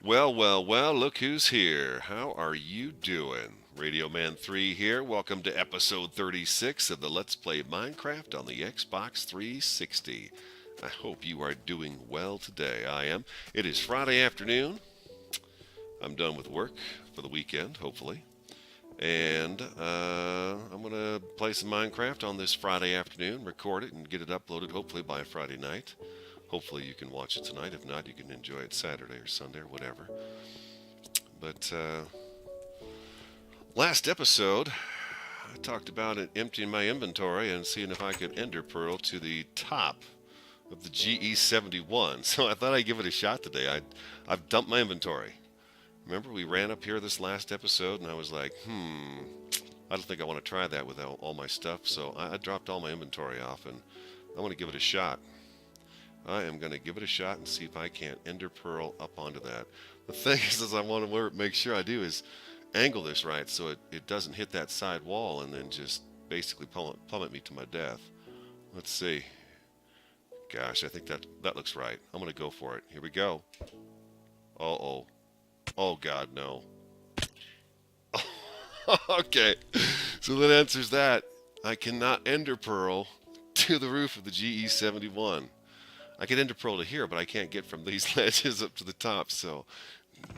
Well, well, well, look who's here. How are you doing? Radio Man 3 here. Welcome to episode 36 of the Let's Play Minecraft on the Xbox 360. I hope you are doing well today. I am. It is Friday afternoon. I'm done with work for the weekend, hopefully. And I'm going to play some Minecraft on this Friday afternoon, record it, and get it uploaded hopefully by Friday night. Hopefully you can watch it tonight. If not, you can enjoy it Saturday or Sunday or whatever. But last episode, I talked about emptying my inventory and seeing if I could ender pearl to the top of the GE71. So I thought I'd give it a shot today. I've dumped my inventory. Remember, we ran up here this last episode, and I was like, I don't think I want to try that with all my stuff. So I dropped all my inventory off, and I want to give it a shot. I am going to give it a shot and see if I can't ender pearl up onto that. The thing is I want to make sure I do is angle this right so it doesn't hit that side wall and then just basically plummet me to my death. Let's see. Gosh, I think that looks right. I'm going to go for it. Here we go. Uh-oh. Oh, God, no. Okay, so that answers that. I cannot ender pearl to the roof of the GE71. I can ender pearl to here, but I can't get from these ledges up to the top, so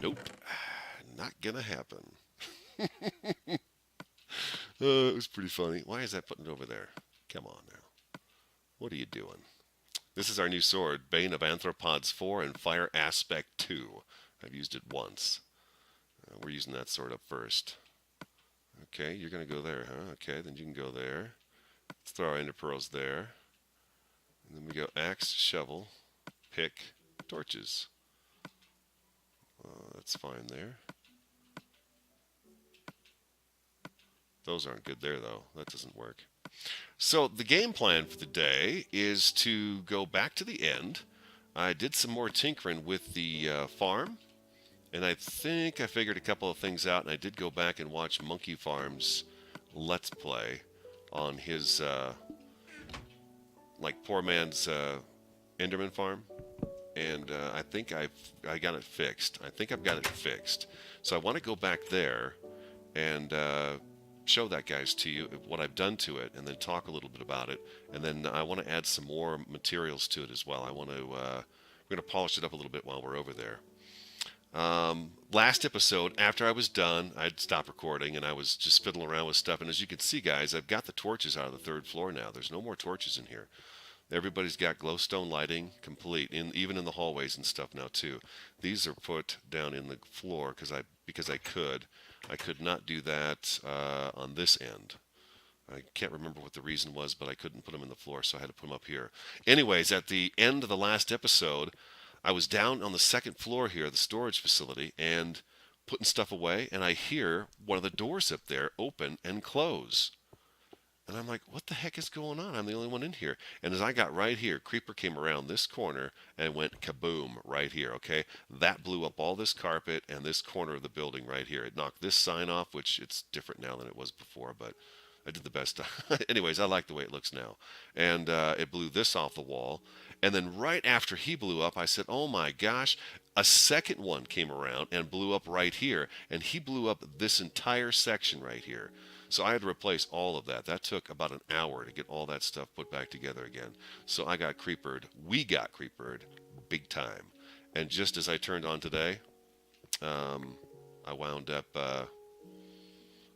nope, not gonna happen. It was pretty funny. Why is that putting it over there? Come on now. What are you doing? This is our new sword, Bane of Anthropods 4 and Fire Aspect 2. I've used it once. We're using that sword up first. Okay, you're gonna go there, huh? Okay, then you can go there. Let's throw our ender pearls there. And then we go axe, shovel, pick, torches. That's fine there. Those aren't good there, though. That doesn't work. So the game plan for the day is to go back to the end. I did some more tinkering with the farm, and I think I figured a couple of things out, and I did go back and watch Monkey Farm's Let's Play on his poor man's Enderman Farm, and I think I got it fixed. I think I've got it fixed. So I want to go back there and show that guys to you what I've done to it, and then talk a little bit about it, and then I want to add some more materials to it as well. I want to we're going to polish it up a little bit while we're over there. Last episode, after I was done, I'd stopped recording and I was just fiddling around with stuff. And as you can see, guys, I've got the torches out of the third floor now. There's no more torches in here. Everybody's got glowstone lighting complete, even in the hallways and stuff now too. These are put down in the floor because I could. I could not do that on this end. I can't remember what the reason was, but I couldn't put them in the floor, so I had to put them up here. Anyways, at the end of the last episode, I was down on the second floor here, the storage facility, and putting stuff away, and I hear one of the doors up there open and close. And I'm like, what the heck is going on? I'm the only one in here. And as I got right here, Creeper came around this corner and went kaboom right here, okay? That blew up all this carpet and this corner of the building right here. It knocked this sign off, which it's different now than it was before, but I did the best. Anyways, I like the way it looks now. And it blew this off the wall. And then right after he blew up, I said, oh my gosh, a second one came around and blew up right here. And he blew up this entire section right here. So I had to replace all of that. That took about an hour to get all that stuff put back together again. So I got creepered. We got creepered big time. And just as I turned on today, I wound up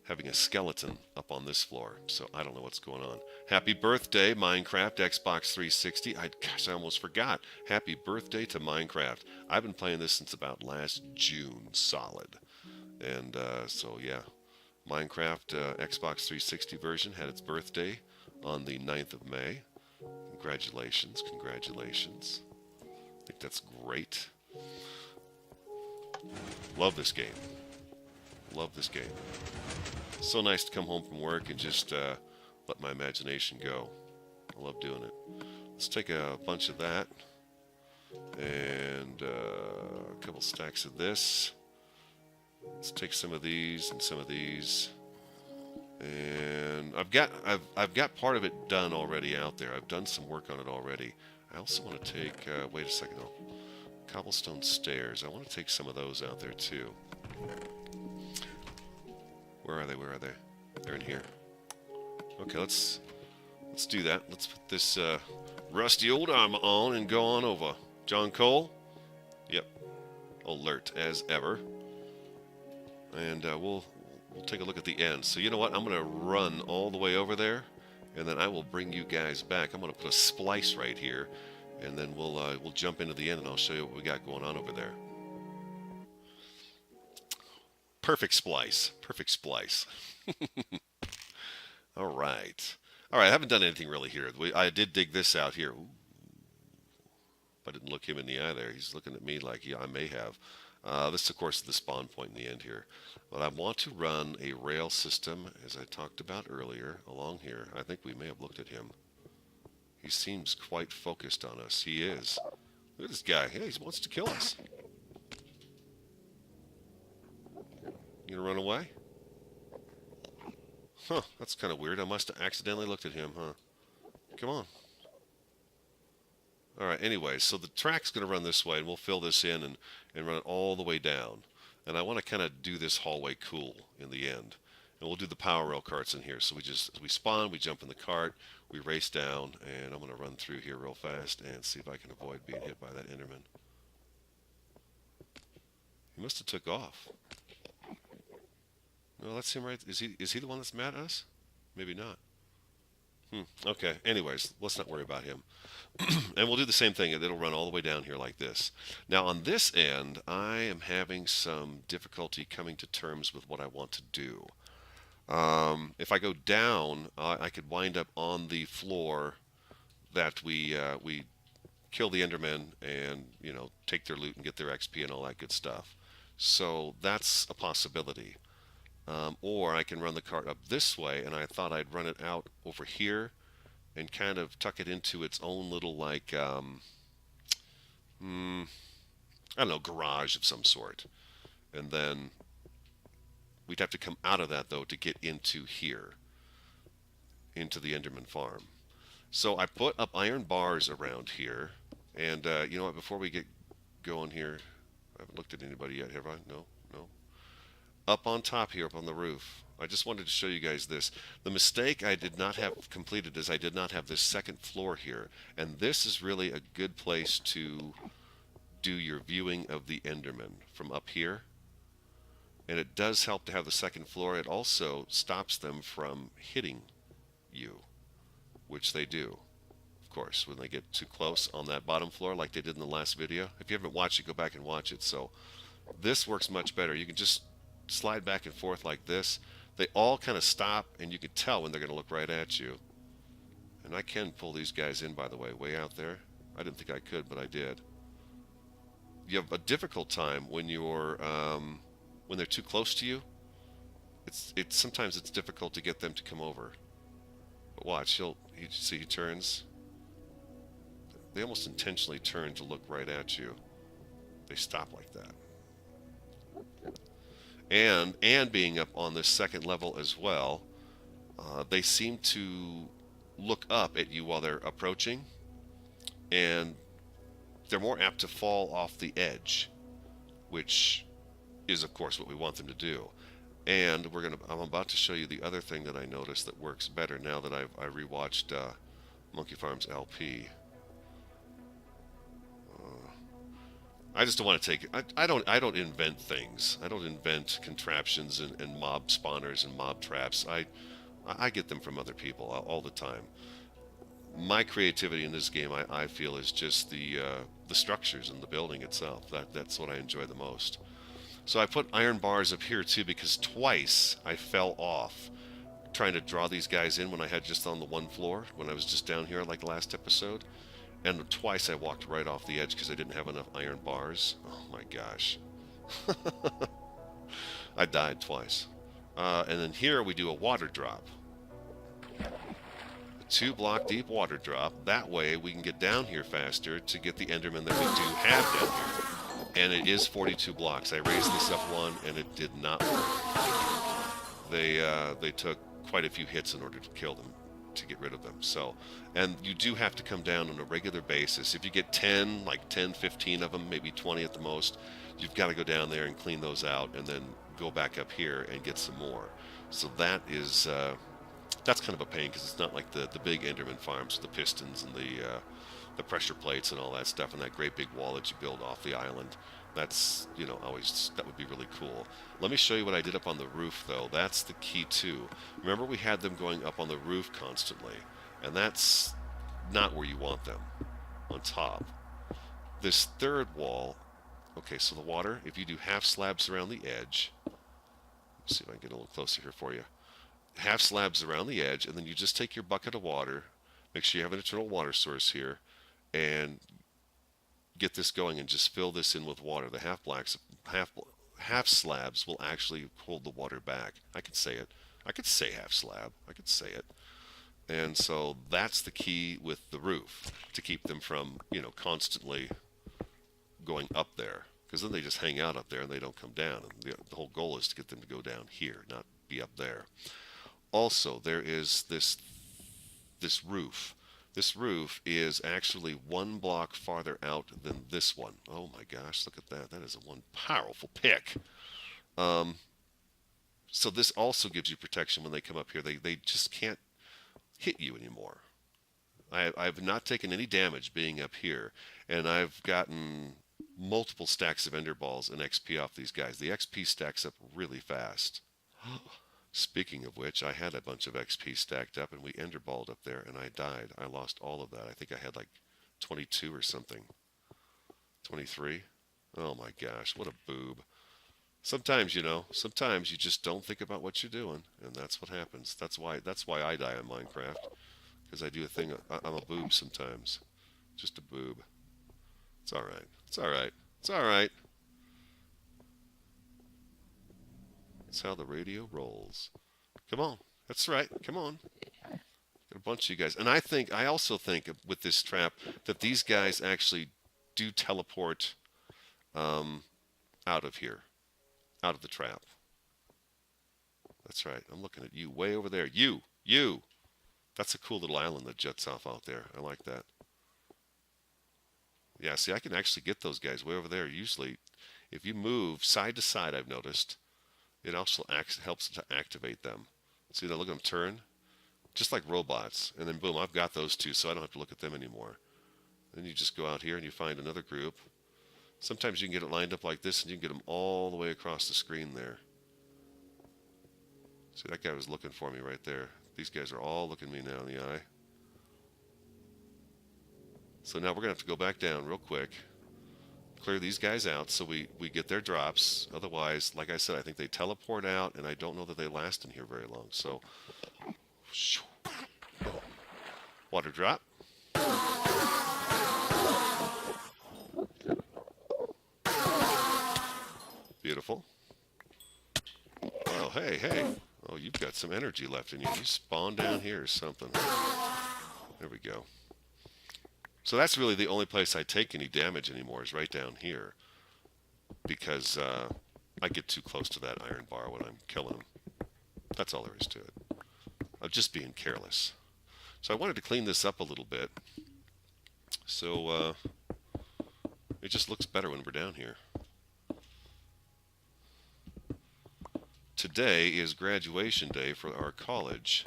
having a skeleton up on this floor. So I don't know what's going on. Happy birthday, Minecraft, Xbox 360. Gosh, I almost forgot. Happy birthday to Minecraft. I've been playing this since about last June, solid. And so, yeah. Minecraft Xbox 360 version had its birthday on the 9th of May. Congratulations, congratulations. I think that's great. Love this game. Love this game. So nice to come home from work and just let my imagination go. I love doing it. Let's take a bunch of that and a couple stacks of this. Let's take some of these and some of these, and I've got part of it done already out there. I've done some work on it already. I also want to take. Wait a second, though. cobblestone stairs. I want to take some of those out there too. Where are they? Where are they? They're in here. Okay, let's do that. Let's put this rusty old armor on and go on over. John Cole? Yep. Alert as ever. And we'll take a look at the end. So you know what? I'm going to run all the way over there, and then I will bring you guys back. I'm going to put a splice right here, and then we'll jump into the end, and I'll show you what we got going on over there. Perfect splice. Perfect splice. All right. All right, I haven't done anything really here. I did dig this out here. Ooh. I didn't look him in the eye there. He's looking at me like, yeah, I may have. This, of course, is the spawn point in the end here. But I want to run a rail system, as I talked about earlier, along here. I think we may have looked at him. He seems quite focused on us. He is. Look at this guy. Hey, he wants to kill us. You gonna run away? Huh, that's kind of weird. I must have accidentally looked at him, huh? Come on. Alright, anyway, so the track's going to run this way, and we'll fill this in and run it all the way down. And I want to kind of do this hallway cool in the end. And we'll do the power rail carts in here. So we spawn, we jump in the cart, we race down, and I'm going to run through here real fast and see if I can avoid being hit by that Enderman. He must have took off. No, that's him right. Is he the one that's mad at us? Maybe not. Okay, anyways, let's not worry about him. And we'll do the same thing. It'll run all the way down here like this. Now, on this end, I am having some difficulty coming to terms with what I want to do. If I go down, I could wind up on the floor that we kill the Endermen and, you know, take their loot and get their XP and all that good stuff. So that's a possibility. Or I can run the cart up this way, and I thought I'd run it out over here and kind of tuck it into its own little, like, I don't know, garage of some sort. And then we'd have to come out of that, though, to get into here, into the Enderman Farm. So I put up iron bars around here, and you know what, before we get going here, I haven't looked at anybody yet, have I? No. Up on top here, up on the roof, I just wanted to show you guys this. The mistake I did not have completed is I did not have this second floor here. And this is really a good place to do your viewing of the Enderman from up here. And it does help to have the second floor. It also stops them from hitting you, which they do, of course, when they get too close on that bottom floor like they did in the last video. If you haven't watched it, go back and watch it. So this works much better. You can just slide back and forth like this. They all kind of stop, and you can tell when they're going to look right at you. And I can pull these guys in, by the way out there. I didn't think I could, but I did. You have a difficult time when you're when they're too close to you. Sometimes it's difficult to get them to come over. But watch, he turns. They almost intentionally turn to look right at you. They stop like that. And being up on this second level as well, they seem to look up at you while they're approaching, and they're more apt to fall off the edge, which is, of course, what we want them to do. And I'm about to show you the other thing that I noticed that works better now that I rewatched Monkey Farm's LP. I just don't want to take it. I don't invent things. I don't invent contraptions and mob spawners and mob traps. I get them from other people all the time. My creativity in this game, I feel, is just the structures and the building itself. That's what I enjoy the most. So I put iron bars up here too, because twice I fell off trying to draw these guys in when I had just on the one floor, when I was just down here like last episode. And twice I walked right off the edge because I didn't have enough iron bars. Oh my gosh. I died twice. And then here we do a water drop. A 2-block deep water drop. That way we can get down here faster to get the Enderman that we do have down here. And it is 42 blocks. I raised this up one and it did not work. They took quite a few hits in order to kill them. to get rid of them. So, and you do have to come down on a regular basis. If you get 10, like 10, 15 of them, maybe 20 at the most, you've got to go down there and clean those out and then go back up here and get some more. So that is that's kind of a pain because it's not like the big Enderman farms with the pistons and the pressure plates and all that stuff and that great big wall that you build off the island. That's, you know, always, that would be really cool. Let me show you what I did up on the roof, though. That's the key, too. Remember, we had them going up on the roof constantly, and that's not where you want them, on top. This third wall, okay, so the water, if you do half slabs around the edge, let's see if I can get a little closer here for you. Half slabs around the edge, and then you just take your bucket of water, make sure you have an internal water source here, and get this going and just fill this in with water. The half slabs will actually hold the water back. I could say it. I could say half slab. I could say it. And so that's the key with the roof, to keep them from, you know, constantly going up there, because then they just hang out up there and they don't come down. And the whole goal is to get them to go down here, not be up there. Also, there is this roof. This roof is actually 1 block farther out than this one. Oh my gosh, look at that. That is one powerful pick. So this also gives you protection when they come up here. They just can't hit you anymore. I've not taken any damage being up here, and I've gotten multiple stacks of ender balls and XP off these guys. The XP stacks up really fast. Speaking of which, I had a bunch of XP stacked up, and we enderballed up there, and I died. I lost all of that. I think I had like 22 or something. 23? Oh my gosh, what a boob. Sometimes, you know, sometimes you just don't think about what you're doing, and that's what happens. That's why I die in Minecraft, because I do a thing. I'm a boob sometimes. Just a boob. It's all right. It's all right. It's all right. That's how the radio rolls. Come on. That's right. Come on. Got a bunch of you guys. And I also think with this trap that these guys actually do teleport out of here. Out of the trap. That's right. I'm looking at you way over there. You. That's a cool little island that jets off out there. I like that. Yeah, see, I can actually get those guys way over there. Usually, if you move side to side, I've noticed, it also helps to activate them. See that? Look at them turn. Just like robots. And then boom, I've got those two, so I don't have to look at them anymore. Then you just go out here and you find another group. Sometimes you can get it lined up like this, and you can get them all the way across the screen there. See, that guy was looking for me right there. These guys are all looking me now in the eye. So now we're going to have to go back down real quick, clear these guys out so we get their drops. Otherwise, like I said, I think they teleport out, and I don't know that they last in here very long. So, water drop. Beautiful. Oh, hey. Oh, you've got some energy left in you. You spawned down here or something. There we go. So that's really the only place I take any damage anymore, is right down here. Because I get too close to that iron bar when I'm killing them. That's all there is to it. I'm just being careless. So I wanted to clean this up a little bit. So it just looks better when we're down here. Today is graduation day for our college,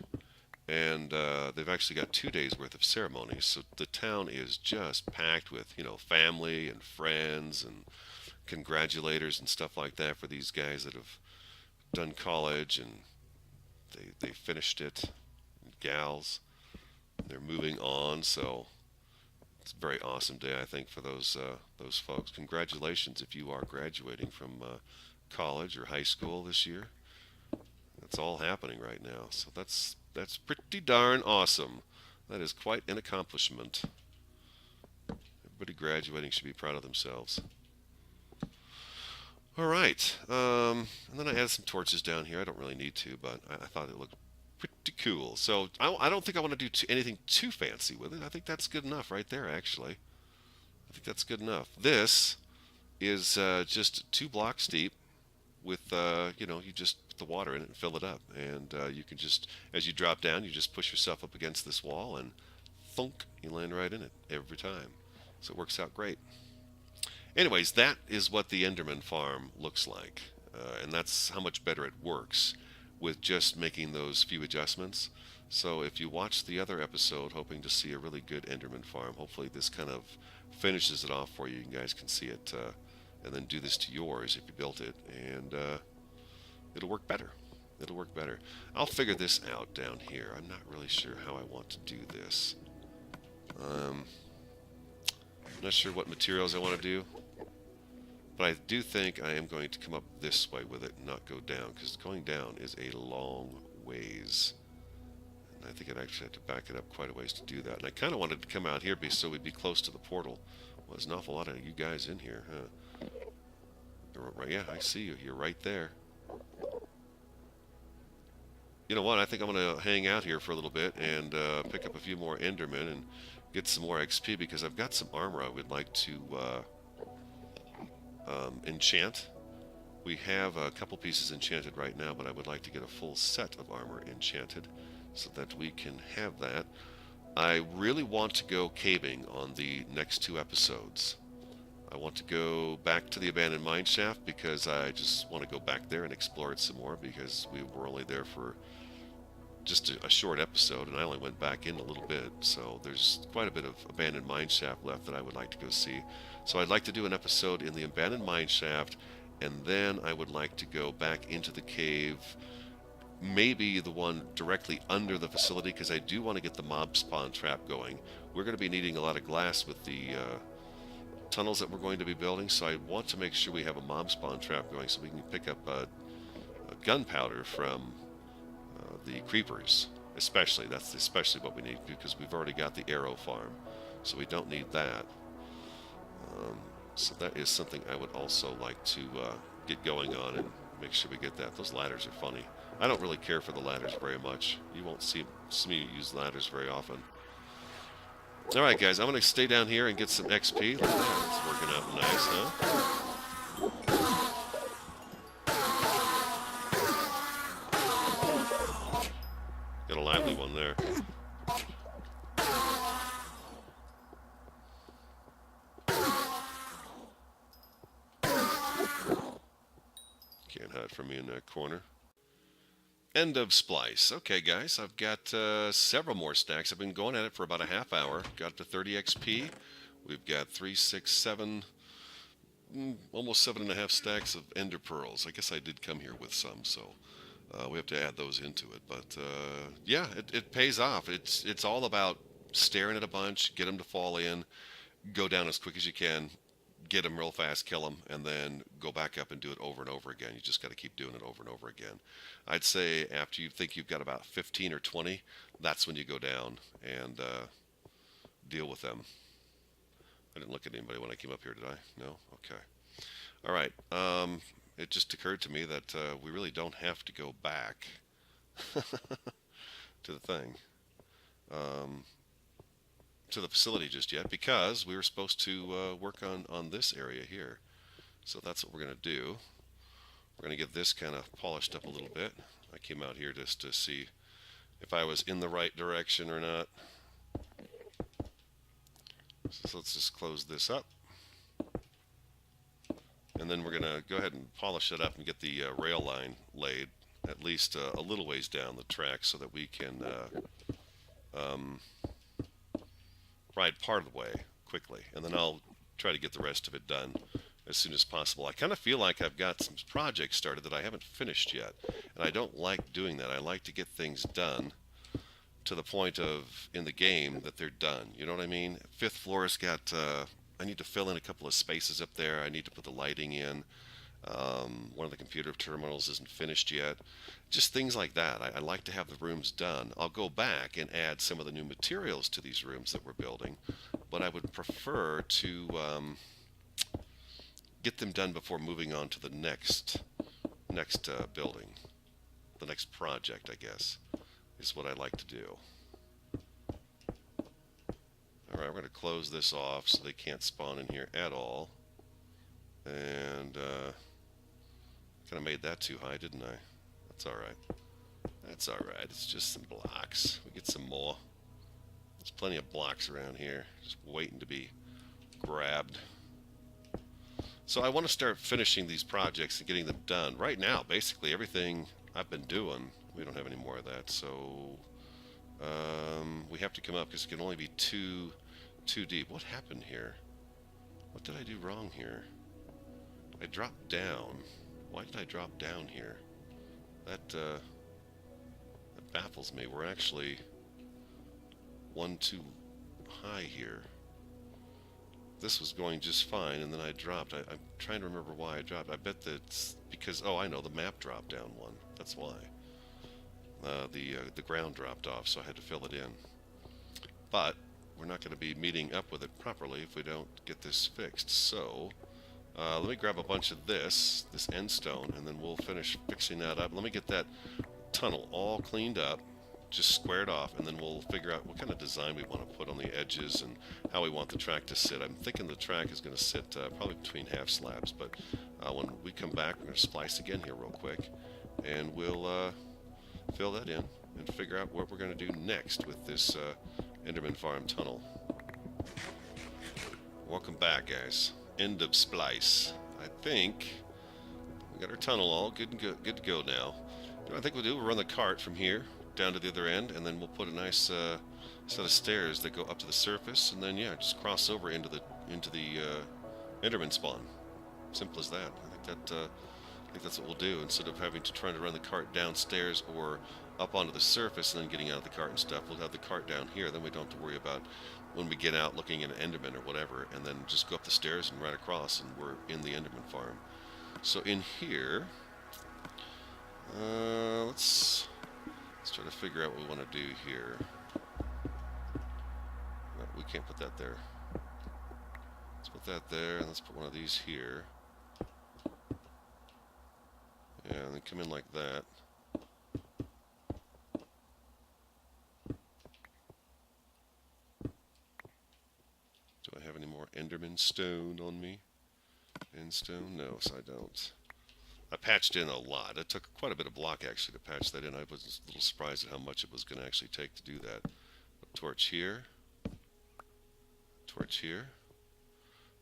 and they've actually got 2 days worth of ceremonies, so the town is just packed with, you know, family and friends and congratulators and stuff like that for these guys that have done college, and they finished it, and gals, they're moving on. So it's a very awesome day, I think, for those folks. Congratulations if you are graduating from college or high school this year. That's all happening right now, so that's pretty darn awesome. That is quite an accomplishment. Everybody graduating should be proud of themselves. All right, and then I added some torches down here. I don't really need to, but I thought it looked pretty cool. So I don't think I want to do anything too fancy with it. I think that's good enough right there, actually. I think that's good enough. This is just 2 blocks deep with, you just put the water in it and fill it up. And you can just, as you drop down, you just push yourself up against this wall and thunk, you land right in it every time. So it works out great. Anyways, that is what the Enderman Farm looks like. And that's how much better it works with just making those few adjustments. So if you watch the other episode hoping to see a really good Enderman Farm, hopefully this kind of finishes it off for you. You guys can see it and then do this to yours if you built it, and it'll work better. It'll work better. I'll figure this out down here. I'm not really sure how I want to do this. I'm not sure what materials I want to do, but I do think I am going to come up this way with it and not go down, because going down is a long ways. And I think I'd actually have to back it up quite a ways to do that. And I kind of wanted to come out here so we'd be close to the portal. Well, there's an awful lot of you guys in here, huh? Yeah, I see you. You're right there. You know what? I think I'm going to hang out here for a little bit and pick up a few more Endermen and get some more XP, because I've got some armor I would like to enchant. We have a couple pieces enchanted right now, but I would like to get a full set of armor enchanted so that we can have that. I really want to go caving on the next 2 episodes. I want to go back to the abandoned mine shaft because I just want to go back there and explore it some more, because we were only there for just a short episode and I only went back in a little bit. So there's quite a bit of abandoned mine shaft left that I would like to go see. So I'd like to do an episode in the abandoned mine shaft, and then I would like to go back into the cave, maybe the one directly under the facility, because I do want to get the mob spawn trap going. We're going to be needing a lot of glass with the tunnels that we're going to be building, so I want to make sure we have a mob spawn trap going so we can pick up gunpowder from the creepers. That's especially what we need, because we've already got the arrow farm, so we don't need that. So that is something I would also like to get going on and make sure we get that. Those ladders are funny. I don't really care for the ladders very much. You won't see me use ladders very often. Alright guys, I'm going to stay down here and get some XP. Look at that, it's working out nice, huh? Got a lively one there. Can't hide from me in that corner. End of splice. Okay, guys, I've got several more stacks. I've been going at it for about a half hour. Got to 30 XP. We've got 3, 6, 7, almost 7.5 stacks of ender pearls. I guess I did come here with some, so we have to add those into it. But yeah, it pays off. It's all about staring at a bunch, get them to fall in, go down as quick as you can, get them real fast, kill them, and then go back up and do it over and over again. You just got to keep doing it over and over again. I'd say after you think you've got about 15 or 20, that's when you go down and deal with them. I didn't look at anybody when I came up here, did I? No? Okay. All right. It just occurred to me that we really don't have to go back to the thing. To the facility just yet, because we were supposed to work on this area here. So that's what we're going to do. We're going to get this kind of polished up a little bit. I came out here just to see if I was in the right direction or not. So let's just close this up. And then we're going to go ahead and polish it up and get the rail line laid at least a little ways down the track so that we can ride part of the way quickly, and then I'll try to get the rest of it done as soon as possible. I kind of feel like I've got some projects started that I haven't finished yet, and I don't like doing that. I like to get things done to the point of in the game that they're done. You know what I mean? 5th floor's got I need to fill in a couple of spaces up there. I need to put the lighting in. One of the computer terminals isn't finished yet. Just things like that. I like to have the rooms done. I'll go back and add some of the new materials to these rooms that we're building, but I would prefer to get them done before moving on to the next building. The next project, I guess, is what I like to do. Alright, we're going to close this off so they can't spawn in here at all. And Kind of made that too high, didn't I? That's alright. That's alright. It's just some blocks. We get some more. There's plenty of blocks around here, just waiting to be grabbed. So I want to start finishing these projects and getting them done. Right now, basically everything I've been doing, we don't have any more of that, so we have to come up because it can only be two deep. What happened here? What did I do wrong here? I dropped down. Why did I drop down here? That baffles me. We're actually one too high here. This was going just fine, and then I dropped. I'm trying to remember why I dropped. I bet that's because, oh, I know, the map dropped down one. That's why. The ground dropped off, so I had to fill it in. But we're not going to be meeting up with it properly if we don't get this fixed. So let me grab a bunch of this end stone, and then we'll finish fixing that up. Let me get that tunnel all cleaned up, just squared off, and then we'll figure out what kind of design we want to put on the edges and how we want the track to sit. I'm thinking the track is going to sit probably between half slabs, but when we come back, we're going to splice again here real quick, and we'll fill that in and figure out what we're going to do next with this Enderman Farm tunnel. Welcome back, guys. End of splice. I think we got our tunnel all good to go now. You know what I think we'll do? We'll run the cart from here down to the other end, and then we'll put a nice set of stairs that go up to the surface, and then yeah, just cross over into the Enderman spawn. Simple as that. I think that's what we'll do, instead of having to try to run the cart downstairs or up onto the surface and then getting out of the cart and stuff. We'll have the cart down here, then we don't have to worry about when we get out looking at an Enderman or whatever, and then just go up the stairs and right across, and we're in the Enderman farm. So in here, let's try to figure out what we want to do here. No, we can't put that there. Let's put that there, and let's put one of these here. Yeah, and then come in like that. Do I have any more Enderman stone on me? End stone? No, so I don't. I patched in a lot. It took quite a bit of block actually to patch that in. I was a little surprised at how much it was going to actually take to do that. A torch here. Torch here.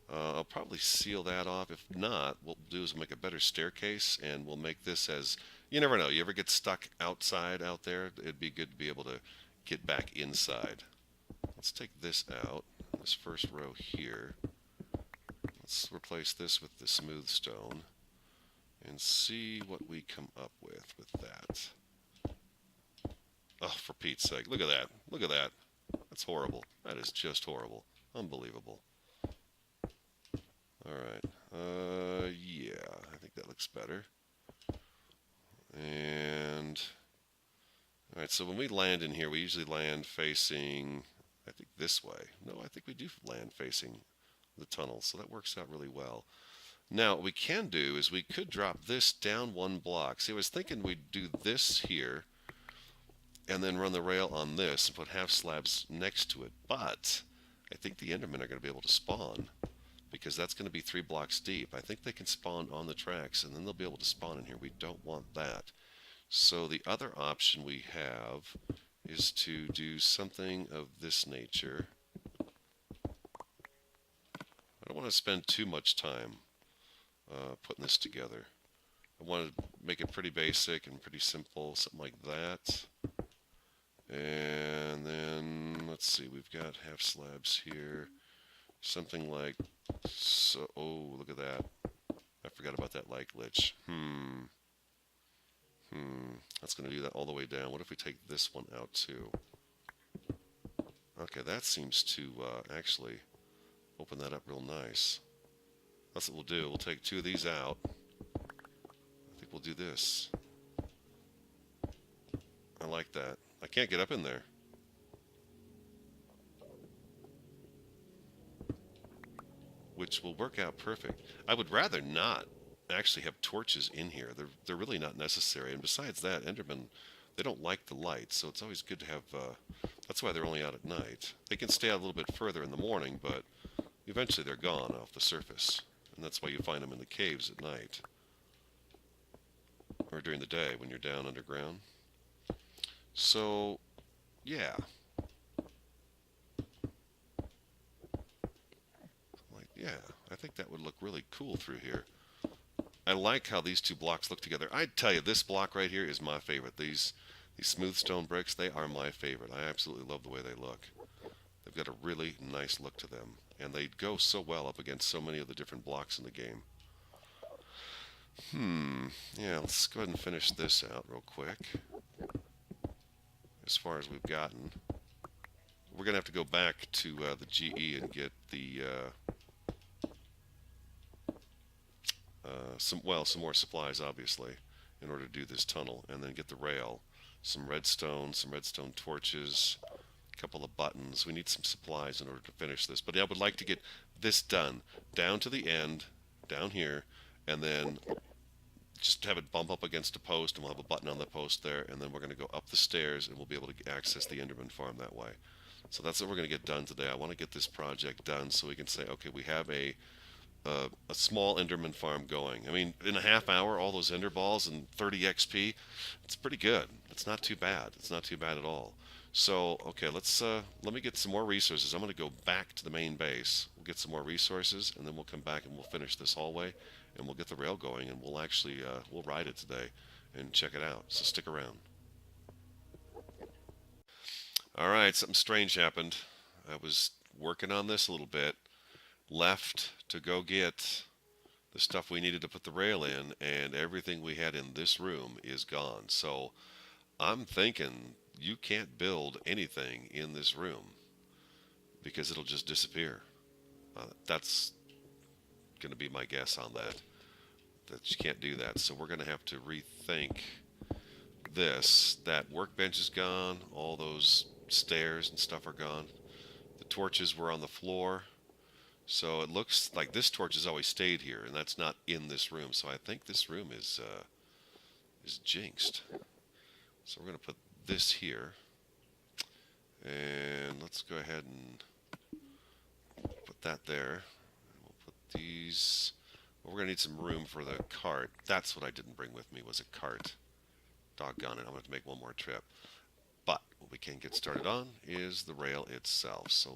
I'll probably seal that off. If not, what we'll do is we'll make a better staircase, and we'll make this as, you never know, you ever get stuck outside out there? It'd be good to be able to get back inside. Let's take this out, this first row here. Let's replace this with the smooth stone and see what we come up with that. Oh, for Pete's sake, look at that. Look at that. That's horrible. That is just horrible. Unbelievable. Alright, yeah, I think that looks better. And, alright, so when we land in here, we usually land facing, I think this way. No, I think we do land facing the tunnel, so that works out really well. Now, what we can do is we could drop this down one block. See, I was thinking we'd do this here, and then run the rail on this and put half slabs next to it, but I think the Endermen are going to be able to spawn, because that's going to be 3 blocks deep. I think they can spawn on the tracks, and then they'll be able to spawn in here. We don't want that. So the other option we have is to do something of this nature. I don't want to spend too much time putting this together. I want to make it pretty basic and pretty simple, something like that. And then, let's see, we've got half slabs here. Something like, so, oh, look at that. I forgot about that light glitch. That's going to do that all the way down. What if we take this one out too? Okay, that seems to actually open that up real nice. That's what we'll do. We'll take 2 of these out. I think we'll do this. I like that. I can't get up in there. Which will work out perfect. I would rather not actually have torches in here. They're really not necessary. And besides that, Endermen, they don't like the light, so it's always good to have, that's why they're only out at night. They can stay out a little bit further in the morning, but eventually they're gone off the surface. And that's why you find them in the caves at night. or during the day when you're down underground. So, yeah. Like, yeah, I think that would look really cool through here. I like how these two blocks look together. I'd tell you, this block right here is my favorite. These smooth stone bricks, they are my favorite. I absolutely love the way they look. They've got a really nice look to them, and they go so well up against so many of the different blocks in the game. Yeah, let's go ahead and finish this out real quick. As far as we've gotten, we're gonna have to go back to the GE and get the some more supplies, obviously, in order to do this tunnel, and then get the rail, some redstone torches, a couple of buttons. We need some supplies in order to finish this. But I would like to get this done down to the end, down here, and then just have it bump up against a post, and we'll have a button on the post there, and then we're going to go up the stairs, and we'll be able to access the Enderman Farm that way. So that's what we're going to get done today. I want to get this project done so we can say, okay, we have a small Enderman Farm going. I mean, in a half hour, all those Ender balls and 30 XP, it's pretty good. It's not too bad. It's not too bad at all. So, okay, let me get some more resources. I'm going to go back to the main base. We'll get some more resources, and then we'll come back and we'll finish this hallway, and we'll get the rail going, and we'll actually we'll ride it today and check it out. So stick around. All right, something strange happened. I was working on this a little bit, left to go get the stuff we needed to put the rail in, and everything we had in this room is gone. So I'm thinking you can't build anything in this room because it'll just disappear. That's going to be my guess on that you can't do that. So we're going to have to rethink this. That workbench is gone. All those stairs and stuff are gone. The torches were on the floor. So it looks like this torch has always stayed here, and that's not in this room. So I think this room is jinxed. So we're going to put this here, and let's go ahead and put that there. We'll put these. Well, we're going to need some room for the cart. That's what I didn't bring with me, was a cart. Doggone it, I'm going to have to make one more trip. But what we can get started on is the rail itself. So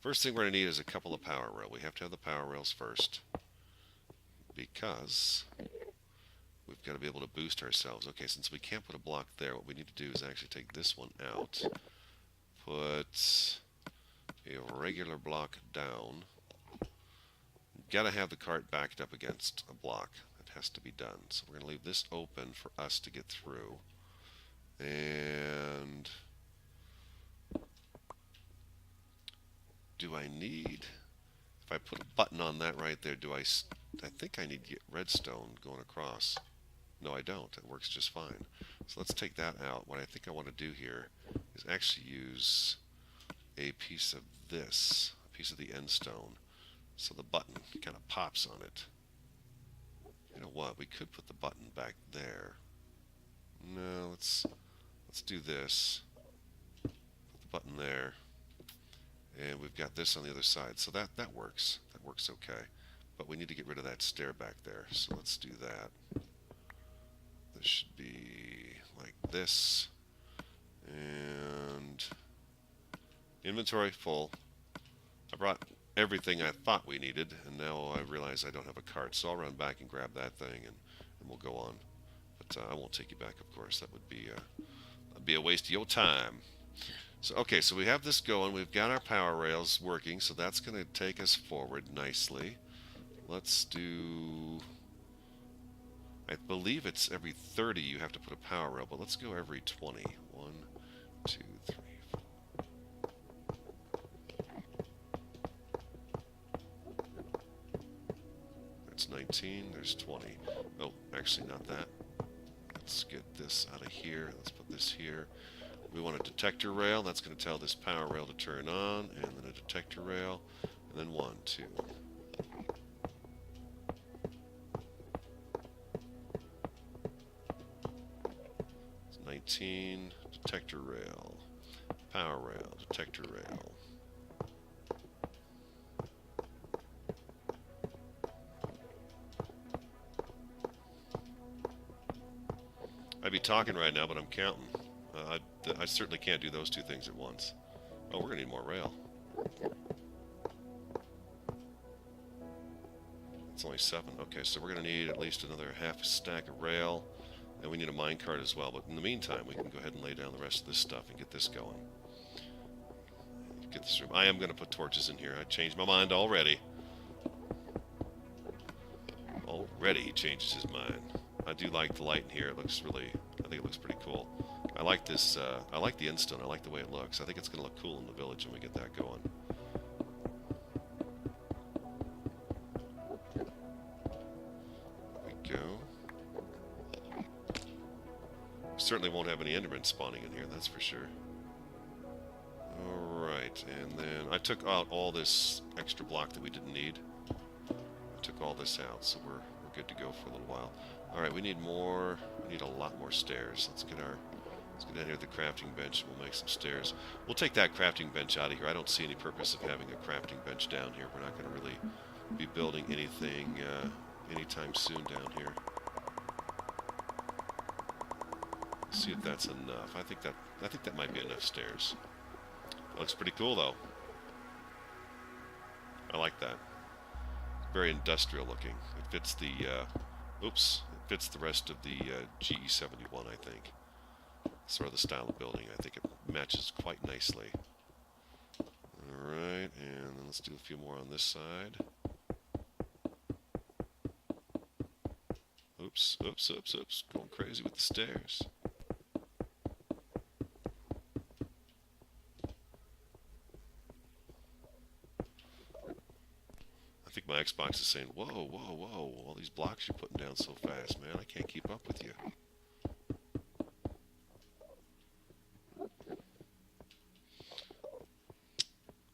first thing we're going to need is a couple of power rails. We have to have the power rails first, because we've got to be able to boost ourselves. Okay, since we can't put a block there, what we need to do is actually take this one out, put a regular block down. Got to have the cart backed up against a block. That has to be done. So we're going to leave this open for us to get through. And do I need, if I put a button on that right there, I think I need to get redstone going across. No, I don't. It works just fine. So let's take that out. What I think I want to do here is actually use a piece of this, a piece of the end stone, so the button kind of pops on it. You know what? We could put the button back there. No, let's do this. Put the button there, and we've got this on the other side. So that works. That works okay. But we need to get rid of that stair back there. So let's do that. This should be like this, and inventory full. I brought everything I thought we needed, and now I realize I don't have a cart, so I'll run back and grab that thing, and we'll go on. But I won't take you back, of course. That would be a waste of your time. So okay, so we have this going. We've got our power rails working, so that's going to take us forward nicely. Let's do, I believe it's every 30 you have to put a power rail, but let's go every 20. 1, 2, 3, 4. That's 19. There's 20. Oh, actually not that. Let's get this out of here. Let's put this here. We want a detector rail. That's going to tell this power rail to turn on, and then a detector rail, and then 1, 2. 19, detector rail, power rail, detector rail. I'd be talking right now, but I'm counting. I certainly can't do those two things at once. Oh, we're gonna need more rail. It's only 7. Okay, so we're gonna need at least another half a stack of rail, and we need a minecart as well. But in the meantime, we can go ahead and lay down the rest of this stuff and get this going. Get this room. I am gonna put torches in here. I changed my mind already. Already he changes his mind. I do like the light in here. It looks really, I think it looks pretty cool. I like this, I like the endstone. I like the way it looks. I think it's going to look cool in the village when we get that going. There we go. Certainly won't have any Endermen spawning in here, that's for sure. Alright, and then I took out all this extra block that we didn't need. I took all this out, so we're good to go for a little while. Alright, we need more, we need a lot more stairs. Let's get down here to the crafting bench. We'll make some stairs. We'll take that crafting bench out of here. I don't see any purpose of having a crafting bench down here. We're not going to really be building anything anytime soon down here. Let's see if that's enough. I think that might be enough stairs. That looks pretty cool though. I like that. Very industrial looking. It fits the it fits the rest of the GE71, I think. Sort of the style of building. I think it matches quite nicely. Alright, and then let's do a few more on this side. Oops. Going crazy with the stairs. I think my Xbox is saying, whoa, all these blocks you're putting down so fast, man. I can't keep up with you.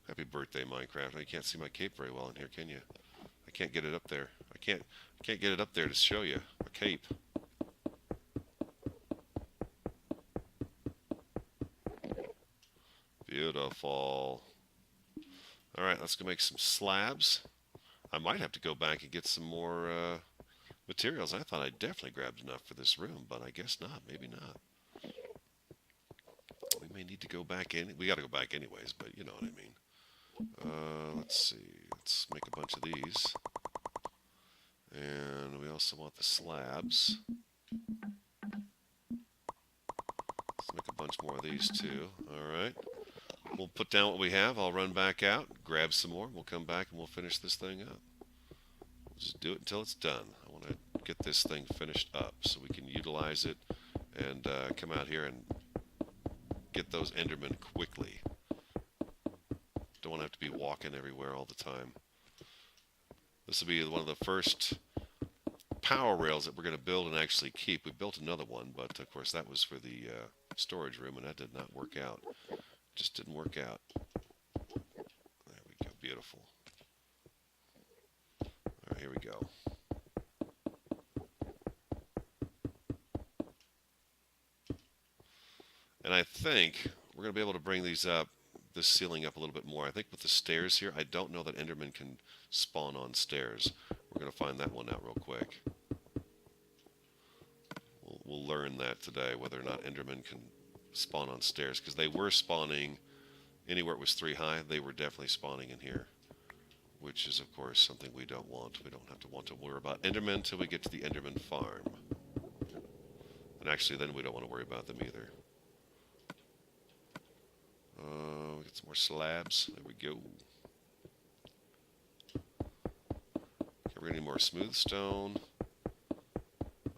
Happy birthday, Minecraft. You can't see my cape very well in here, can you? I can't get it up there. I can't get it up there to show you a cape. Beautiful. Alright, let's go make some slabs. I might have to go back and get some more materials. I thought I definitely grabbed enough for this room, but I guess not. Maybe not. We may need to go back in. We got to go back anyways, but you know what I mean. Let's see. Let's make a bunch of these. And we also want the slabs. Let's make a bunch more of these too. Alright. We'll put down what we have. I'll run back out, grab some more. We'll come back and we'll finish this thing up. We'll just do it until it's done. I want to get this thing finished up so we can utilize it and come out here and get those Endermen quickly. Don't want to have to be walking everywhere all the time. This will be one of the first power rails that we're going to build and actually keep. We built another one, but of course that was for the storage room, and that did not work out. Just didn't work out. There we go. Beautiful. All right, here we go. And I think we're going to be able to bring these up, this ceiling up a little bit more. I think with the stairs here, I don't know that Enderman can spawn on stairs. We're going to find that one out real quick. We'll learn that today, whether or not Enderman can spawn on stairs, because they were spawning anywhere it was 3 high. They were definitely spawning in here, which is of course something we don't want. We don't have to worry about Endermen until we get to the Enderman Farm, and actually then we don't want to worry about them either. We get some more slabs. There we go. Okay, we're gonna need more smooth stone,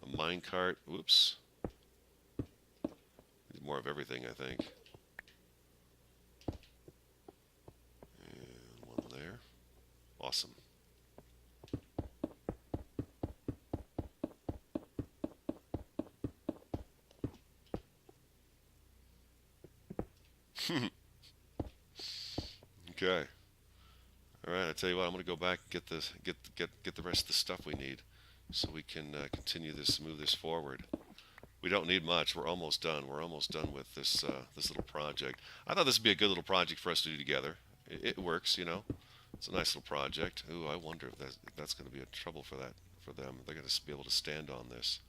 a minecart. Whoops. More of everything, I think. And one there. Awesome. Okay. All right. I tell you what. I'm going to go back and get the rest of the stuff we need, so we can continue this, move this forward. We don't need much. We're almost done. We're almost done with this this little project. I thought this would be a good little project for us to do together. It works, you know. It's a nice little project. Ooh, I wonder if that's going to be a trouble for them. They're going to be able to stand on this.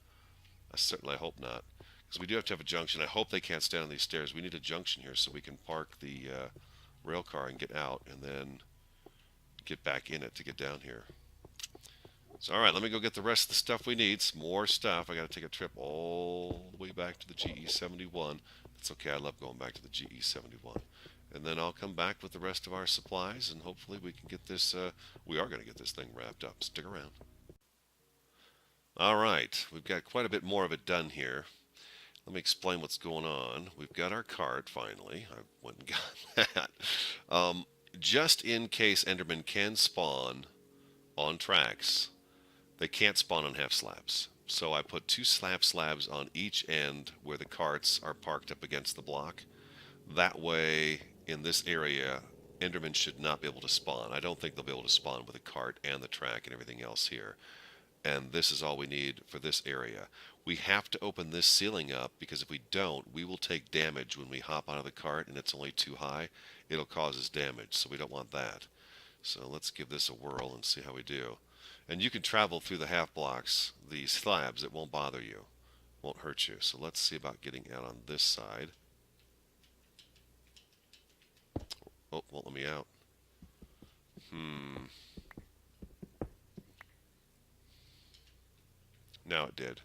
I certainly hope not, because we do have to have a junction. I hope they can't stand on these stairs. We need a junction here so we can park the rail car and get out and then get back in it to get down here. So, all right, let me go get the rest of the stuff we need. Some more stuff. I got to take a trip all the way back to the GE71. That's okay. I love going back to the GE71. And then I'll come back with the rest of our supplies, and hopefully we can get this, we are going to get this thing wrapped up. Stick around. All right, we've got quite a bit more of it done here. Let me explain what's going on. We've got our cart, finally. I went and got that. Just in case Enderman can spawn on tracks, they can't spawn on half slabs. So I put 2 slabs on each end where the carts are parked up against the block. That way, in this area, Endermen should not be able to spawn. I don't think they'll be able to spawn with the cart and the track and everything else here. And this is all we need for this area. We have to open this ceiling up because if we don't, we will take damage when we hop out of the cart and it's only too high. It'll cause us damage, so we don't want that. So let's give this a whirl and see how we do. And you can travel through the half blocks, these slabs. It won't bother you. Won't hurt you. So let's see about getting out on this side. Oh, won't let me out. Now it did.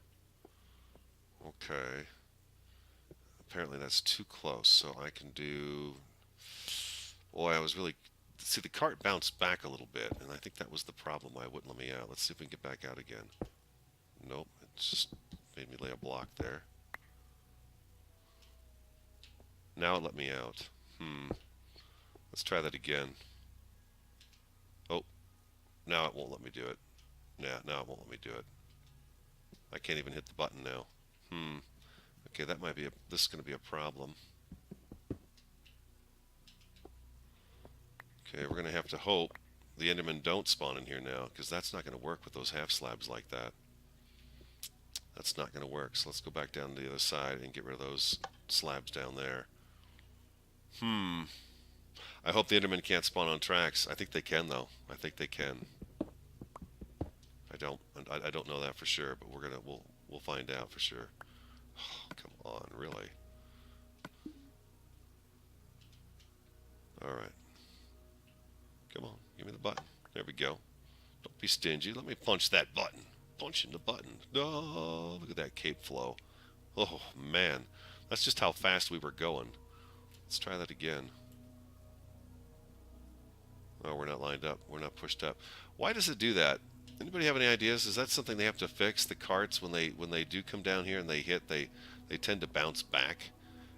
Okay. Apparently that's too close, so I can do... Boy, I was really... See, the cart bounced back a little bit, and I think that was the problem why it wouldn't let me out. Let's see if we can get back out again. Nope, it just made me lay a block there. Now it let me out. Let's try that again. Oh, now it won't let me do it. Yeah, now it won't let me do it. I can't even hit the button now. Okay, that might be this is going to be a problem. Okay, we're going to have to hope the Endermen don't spawn in here now, because that's not going to work with those half slabs like that. That's not going to work, so let's go back down to the other side and get rid of those slabs down there. I hope the Endermen can't spawn on tracks. I think they can, though. I think they can. I don't know that for sure, but we'll find out for sure. Oh, come on, really? All right. Come on, give me the button. There we go. Don't be stingy. Let me punch that button. Punching the button. Oh, look at that cape flow. Oh, man. That's just how fast we were going. Let's try that again. Oh, we're not lined up. We're not pushed up. Why does it do that? Anybody have any ideas? Is that something they have to fix? The carts, when they do come down here and they hit, they tend to bounce back,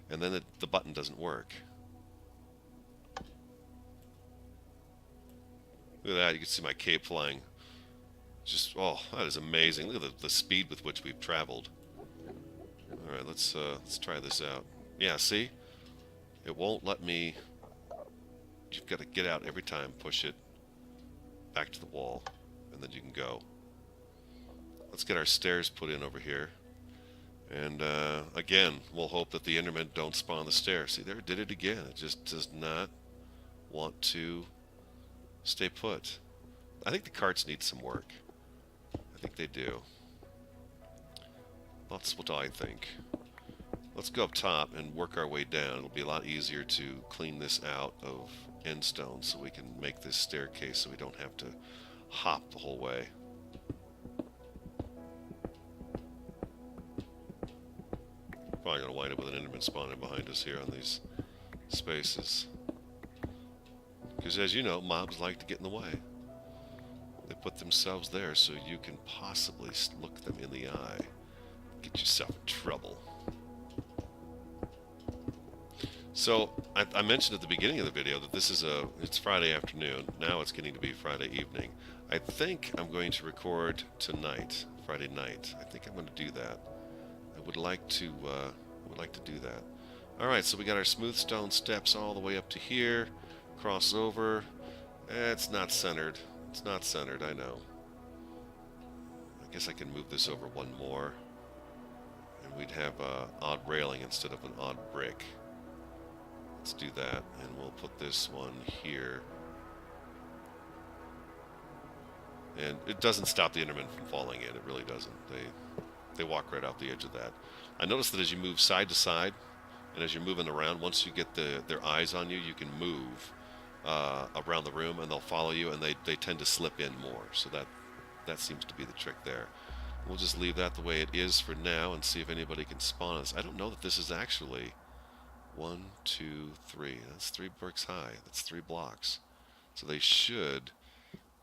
and then the button doesn't work. Look at that. You can see my cape flying. Just, oh, that is amazing. Look at the speed with which we've traveled. All right, let's try this out. Yeah, see? It won't let me... You've got to get out every time, push it back to the wall, and then you can go. Let's get our stairs put in over here. And again, we'll hope that the Endermen don't spawn the stairs. See, there it did it again. It just does not want to stay put. I think the carts need some work. I think they do. That's what I think. Let's go up top and work our way down. It'll be a lot easier to clean this out of end stone so we can make this staircase so we don't have to hop the whole way. Probably going to wind up with an Enderman spawning behind us here on these spaces. Because as you know, mobs like to get in the way. They put themselves there so you can possibly look them in the eye. Get yourself in trouble. So, I mentioned at the beginning of the video that it's Friday afternoon. Now it's getting to be Friday evening. I think I'm going to record tonight, Friday night. I think I'm going to do that. I would like to do that. Alright, so we got our smooth stone steps all the way up to here. Cross over. It's not centered. It's not centered, I know. I guess I can move this over one more. And we'd have an odd railing instead of an odd brick. Let's do that, and we'll put this one here. And it doesn't stop the Endermen from falling in. It really doesn't. They walk right off the edge of that. I noticed that as you move side to side, and as you're moving around, once you get their eyes on you, you can move around the room, and they'll follow you, and they tend to slip in more. So that seems to be the trick there. We'll just leave that the way it is for now and see if anybody can spawn us. I don't know that this is actually 1, 2, 3. That's 3 bricks high. That's 3 blocks. So they should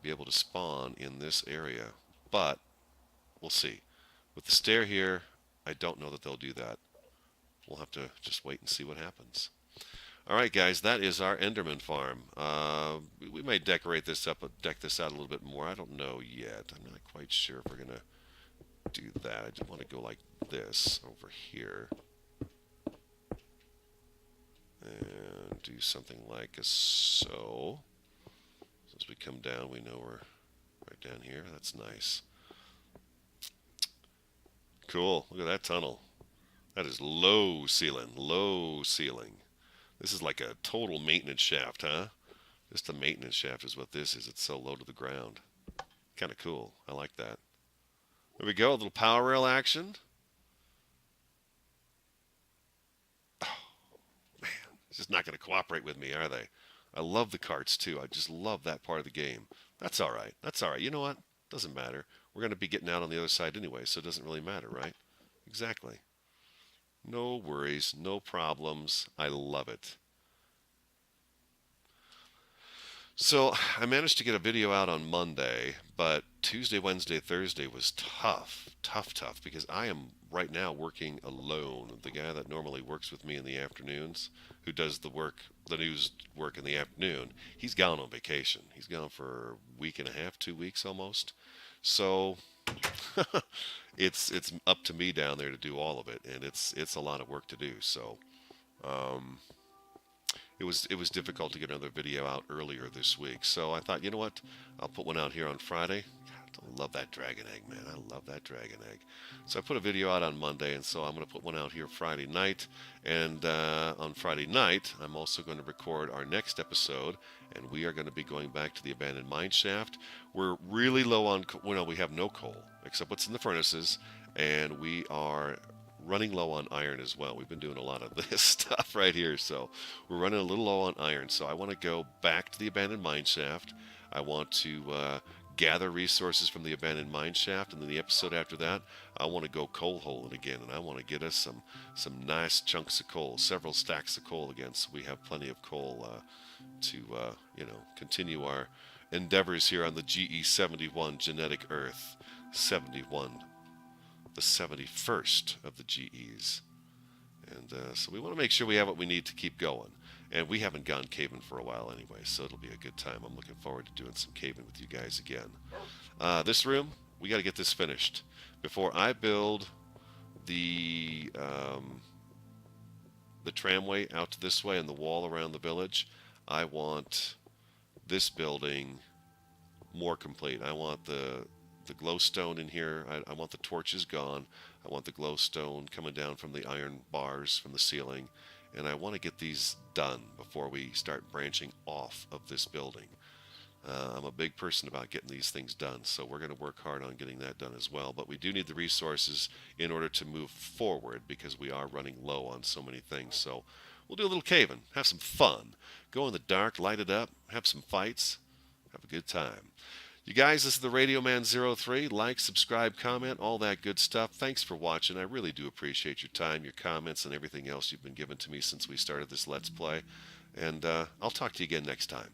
be able to spawn in this area. But we'll see. With the stair here, I don't know that they'll do that. We'll have to just wait and see what happens. Alright guys, that is our Enderman farm. We may decorate this up, deck this out a little bit more. I don't know yet. I'm not quite sure if we're going to do that. I just want to go like this over here. And do something like so. As we come down, we know we're right down here. That's nice. Cool. Look at that tunnel. That is low ceiling. Low ceiling. This is like a total maintenance shaft, huh? Just a maintenance shaft is what this is. It's so low to the ground. Kind of cool. I like that. There we go. A little power rail action. Oh, man. It's just not going to cooperate with me, are they? I love the carts, too. I just love that part of the game. That's all right. That's all right. You know what? Doesn't matter. We're going to be getting out on the other side anyway, so it doesn't really matter, right? Exactly. No worries, no problems. I love it. So I managed to get a video out on Monday, but Tuesday, Wednesday, Thursday was tough, because I am right now working alone. The guy that normally works with me in the afternoons, who does the news work in the afternoon, he's gone on vacation. He's gone for a week and a half, 2 weeks almost. So it's up to me down there to do all of it, and it's a lot of work to do. So it was difficult to get another video out earlier this week. So I thought, you know what, I'll put one out here on Friday. God, I love that dragon egg, man. I love that dragon egg. So I put a video out on Monday, and so I'm going to put one out here Friday night. And on Friday night, I'm also going to record our next episode, and we are going to be going back to the abandoned mine shaft. We're really low on coal. Well, no, we have no coal, except what's in the furnaces, and we are running low on iron as well. We've been doing a lot of this stuff right here, so we're running a little low on iron. So I want to go back to the abandoned mine shaft. I want to gather resources from the abandoned mine shaft, and then the episode after that, I want to go coal holing again, and I want to get us some nice chunks of coal, several stacks of coal again, so we have plenty of coal to continue our endeavors here on the GE71 genetic Earth. 71, the 71st of the GEs. And so we want to make sure we have what we need to keep going. And we haven't gone caving for a while anyway, so it'll be a good time. I'm looking forward to doing some caving with you guys again. This room, we got to get this finished before I build the tramway out to this way and the wall around the village. I want this building more complete. I want the glowstone in here. I want the torches gone. I want the glowstone coming down from the iron bars from the ceiling. And I want to get these done before we start branching off of this building. I'm a big person about getting these things done, so we're going to work hard on getting that done as well. But we do need the resources in order to move forward, because we are running low on so many things. So we'll do a little caving, have some fun, go in the dark, light it up, have some fights, have a good time. You guys, this is the RadioMan 03. Like, subscribe, comment, all that good stuff. Thanks for watching. I really do appreciate your time, your comments, and everything else you've been giving to me since we started this Let's Play. And I'll talk to you again next time.